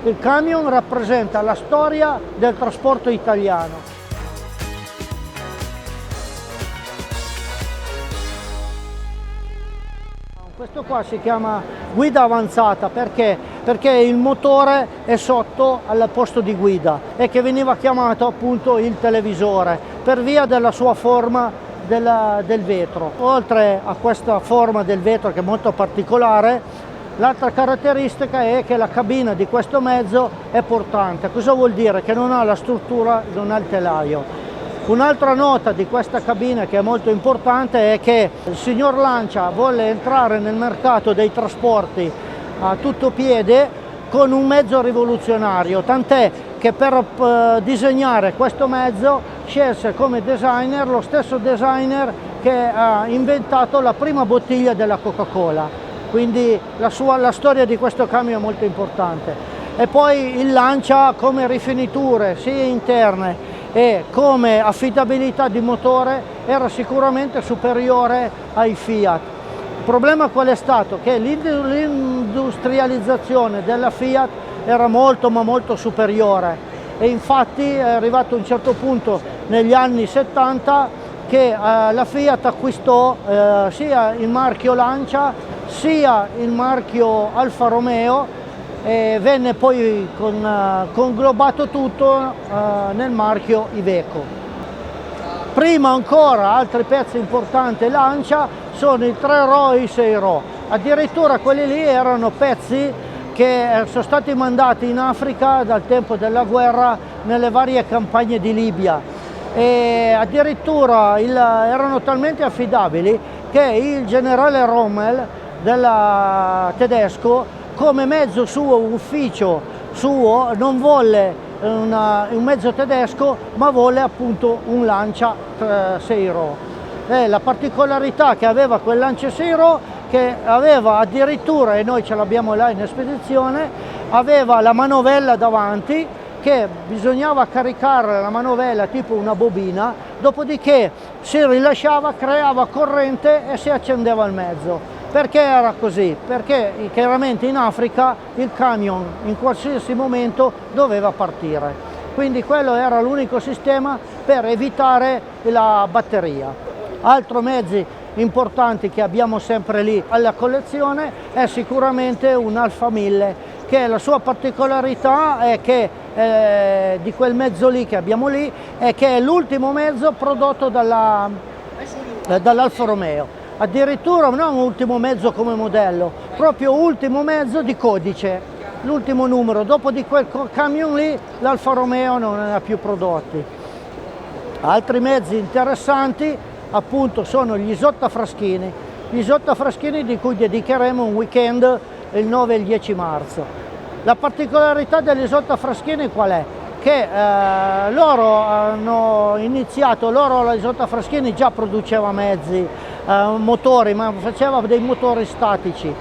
Il camion rappresenta la storia del trasporto italiano. Questo qua si chiama guida avanzata perché il motore è sotto al posto di guida e che veniva chiamato appunto il televisore per via della sua forma del vetro. Oltre a questa forma del vetro che è molto particolare, l'altra caratteristica è che la cabina di questo mezzo è portante. Cosa vuol dire? Che non ha la struttura, non ha il telaio. Un'altra nota di questa cabina che è molto importante è che il signor Lancia volle entrare nel mercato dei trasporti a tutto piede con un mezzo rivoluzionario, tant'è che per disegnare questo mezzo scelse come designer lo stesso designer che ha inventato la prima bottiglia della Coca-Cola, quindi la storia di questo camion è molto importante. E poi il Lancia come rifiniture sia interne e come affidabilità di motore era sicuramente superiore ai Fiat. Il problema qual è stato? Che l'industrializzazione della Fiat era molto ma molto superiore e infatti è arrivato a un certo punto negli anni 70 che la Fiat acquistò sia il marchio Lancia sia il marchio Alfa Romeo e venne poi conglobato tutto nel marchio Iveco. Prima ancora altri pezzi importanti Lancia sono i 3RO e i 6RO, addirittura quelli lì erano pezzi che sono stati mandati in Africa dal tempo della guerra nelle varie campagne di Libia e addirittura erano talmente affidabili che il generale Rommel tedesco come mezzo suo, ufficio suo, non volle un mezzo tedesco, ma volle appunto un Lancia 6RO. La particolarità che aveva quel Lancia 6RO, che aveva addirittura, e noi ce l'abbiamo là in spedizione, aveva la manovella davanti, che bisognava caricare la manovella tipo una bobina, dopodiché si rilasciava, creava corrente e si accendeva il mezzo. Perché era così? Perché chiaramente in Africa il camion in qualsiasi momento doveva partire, quindi quello era l'unico sistema per evitare la batteria. Altri mezzi importanti che abbiamo sempre lì alla collezione è sicuramente un Alfa 1000, che la sua particolarità è che di quel mezzo lì che abbiamo lì è che è l'ultimo mezzo prodotto dall'Alfa Romeo. Addirittura non ultimo mezzo come modello, proprio ultimo mezzo di codice, l'ultimo numero. Dopo di quel camion lì l'Alfa Romeo non ne ha più prodotti. Altri mezzi interessanti appunto sono gli Isotta Fraschini, di cui dedicheremo un weekend il 9 e il 10 marzo. La particolarità degli Isotta Fraschini qual è? Che loro hanno iniziato, la Isotta Fraschini già produceva mezzi, motori, ma faceva dei motori statici.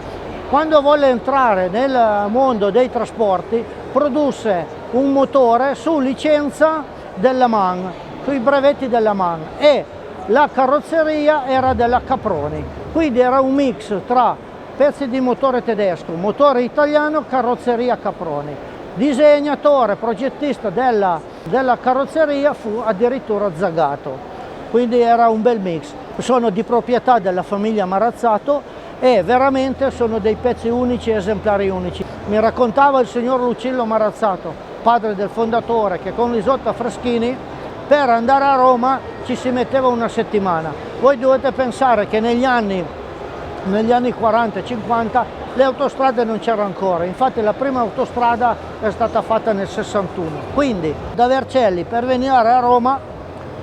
Quando volle entrare nel mondo dei trasporti produsse un motore su licenza della MAN, sui brevetti della MAN, e la carrozzeria era della Caproni, quindi era un mix tra pezzi di motore tedesco, motore italiano, carrozzeria Caproni. Disegnatore, progettista della carrozzeria fu addirittura Zagato, quindi era un bel mix. Sono di proprietà della famiglia Marazzato e veramente sono dei pezzi unici, esemplari unici. Mi raccontava il signor Lucillo Marazzato, padre del fondatore, che con l'Isotta Fraschini per andare a Roma ci si metteva una settimana. Voi dovete pensare che negli anni 40 e 50 le autostrade non c'erano ancora, infatti la prima autostrada è stata fatta nel 61. Quindi da Vercelli per venire a Roma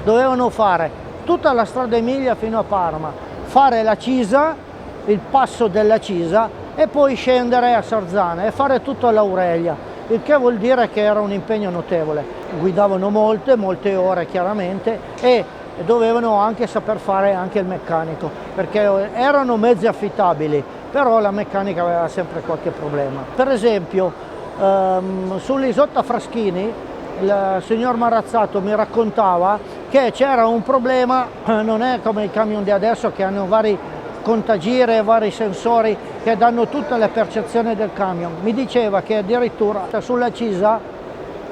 dovevano fare tutta la strada Emilia fino a Parma, fare la Cisa, il passo della Cisa e poi scendere a Sarzana e fare tutto all'Aurelia, il che vuol dire che era un impegno notevole. Guidavano molte ore chiaramente e dovevano anche saper fare anche il meccanico, perché erano mezzi affidabili, però la meccanica aveva sempre qualche problema. Per esempio sull'Isotta Fraschini il signor Marazzato mi raccontava che c'era un problema, non è come i camion di adesso che hanno vari contagiri e vari sensori che danno tutte le percezioni del camion. Mi diceva che addirittura sulla Cisa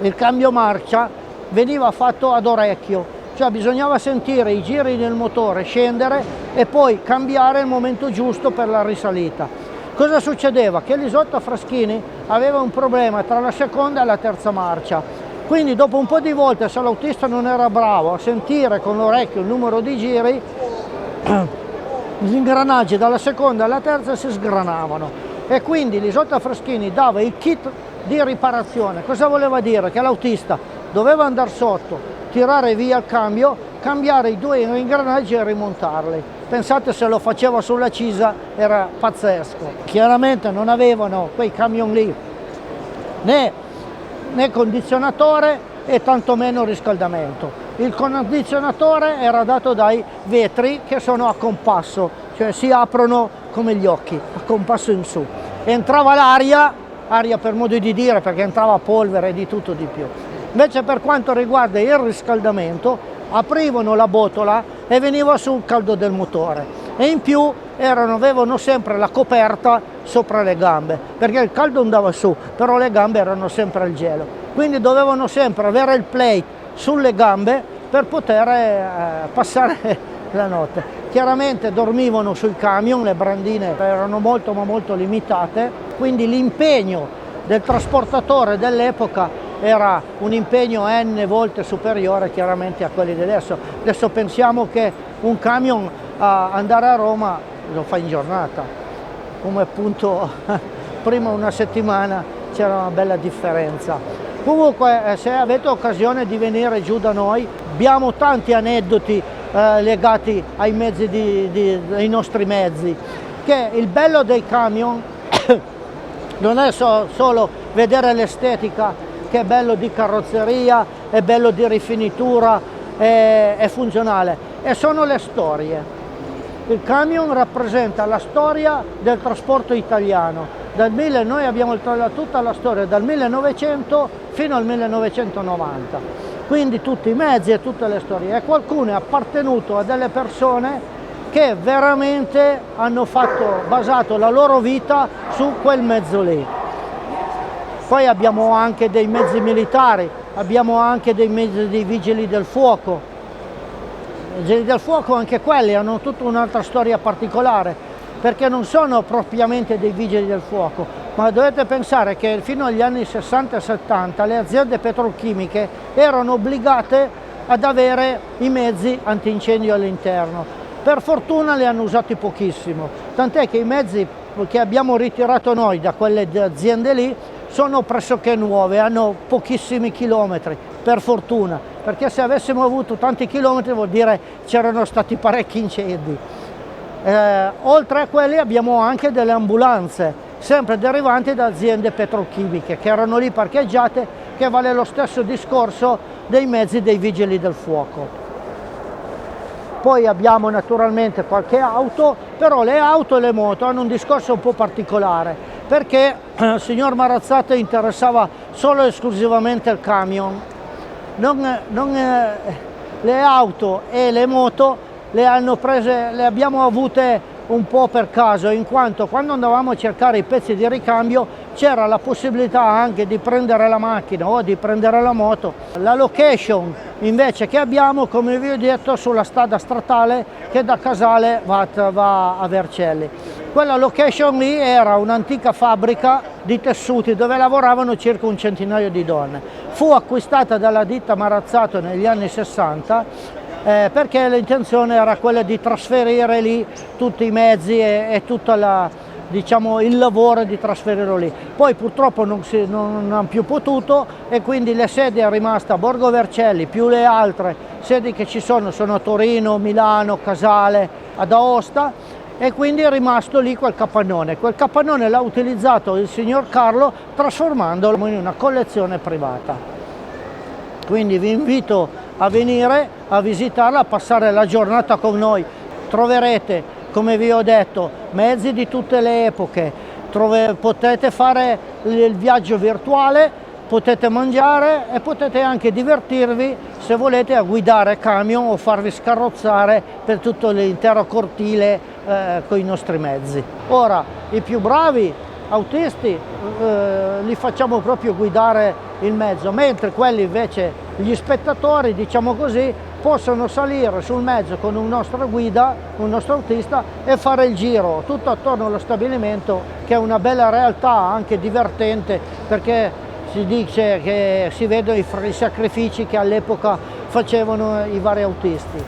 il cambio marcia veniva fatto ad orecchio, cioè bisognava sentire i giri del motore scendere e poi cambiare il momento giusto per la risalita. Cosa succedeva? Che l'Isotta Fraschini aveva un problema tra la seconda e la terza marcia, quindi dopo un po' di volte, se l'autista non era bravo a sentire con l'orecchio il numero di giri, gli ingranaggi dalla seconda alla terza si sgranavano e quindi l'Isotta Fraschini dava il kit di riparazione. Cosa voleva dire? Che l'autista doveva andare sotto, tirare via il cambio, cambiare i due ingranaggi e rimontarli. Pensate, se lo faceva sulla Cisa era pazzesco. Chiaramente non avevano quei camion lì né condizionatore e tantomeno riscaldamento. Il condizionatore era dato dai vetri che sono a compasso, cioè si aprono come gli occhi, a compasso in su. Entrava l'aria, aria per modo di dire, perché entrava polvere e di tutto di più. Invece per quanto riguarda il riscaldamento, aprivano la botola e veniva su il caldo del motore, e in più avevano sempre la coperta sopra le gambe, perché il caldo andava su, però le gambe erano sempre al gelo, quindi dovevano sempre avere il plate sulle gambe per poter passare la notte. Chiaramente dormivano sul camion, le brandine erano molto ma molto limitate, quindi l'impegno del trasportatore dell'epoca era un impegno n volte superiore chiaramente a quelli di adesso. Adesso pensiamo che un camion andare a Roma lo fa in giornata, come appunto prima una settimana c'era una bella differenza. Comunque se avete occasione di venire giù da noi, abbiamo tanti aneddoti legati ai mezzi ai nostri mezzi, che il bello dei camion non è solo vedere l'estetica, che è bello di carrozzeria, è bello di rifinitura, è funzionale, e sono le storie. Il camion rappresenta la storia del trasporto italiano. Noi abbiamo tutta la storia dal 1900 fino al 1990, quindi tutti i mezzi e tutte le storie, e qualcuno è appartenuto a delle persone che veramente hanno basato la loro vita su quel mezzo lì. Poi abbiamo anche dei mezzi militari, abbiamo anche dei mezzi dei vigili del fuoco. I vigili del fuoco, anche quelli, hanno tutta un'altra storia particolare, perché non sono propriamente dei vigili del fuoco, ma dovete pensare che fino agli anni 60 e 70 le aziende petrolchimiche erano obbligate ad avere i mezzi antincendio all'interno. Per fortuna li hanno usati pochissimo, tant'è che i mezzi che abbiamo ritirato noi da quelle aziende lì sono pressoché nuove, hanno pochissimi chilometri, per fortuna, perché se avessimo avuto tanti chilometri vuol dire c'erano stati parecchi incendi. Oltre a quelli abbiamo anche delle ambulanze, sempre derivanti da aziende petrolchimiche, che erano lì parcheggiate, che vale lo stesso discorso dei mezzi dei vigili del fuoco. Poi abbiamo naturalmente qualche auto, però le auto e le moto hanno un discorso un po' particolare, perché il signor Marazzato interessava solo e esclusivamente il camion. Le auto e le moto le abbiamo avute un po' per caso, in quanto quando andavamo a cercare i pezzi di ricambio c'era la possibilità anche di prendere la macchina o di prendere la moto. La location invece che abbiamo, come vi ho detto, sulla strada statale che da Casale va a Vercelli. Quella location lì era un'antica fabbrica di tessuti dove lavoravano circa un centinaio di donne. Fu acquistata dalla ditta Marazzato negli anni 60 perché l'intenzione era quella di trasferire lì tutti i mezzi e tutto il lavoro di trasferirlo lì. Poi purtroppo non hanno più potuto, e quindi le sedi è rimasta a Borgo Vercelli, più le altre sedi che ci sono a Torino, Milano, Casale, ad Aosta, e quindi è rimasto lì quel capannone. Quel capannone l'ha utilizzato il signor Carlo trasformandolo in una collezione privata. Quindi vi invito a venire a visitarla, a passare la giornata con noi. Troverete, come vi ho detto, mezzi di tutte le epoche, potete fare il viaggio virtuale, potete mangiare e potete anche divertirvi, se volete, a guidare camion o farvi scarrozzare per tutto l'intero cortile con i nostri mezzi. Ora, i più bravi autisti li facciamo proprio guidare il mezzo, mentre quelli invece, gli spettatori, diciamo così, possono salire sul mezzo con un nostro guida, un nostro autista, e fare il giro tutto attorno allo stabilimento, che è una bella realtà, anche divertente, perché si dice che si vedono i sacrifici che all'epoca facevano i vari autisti.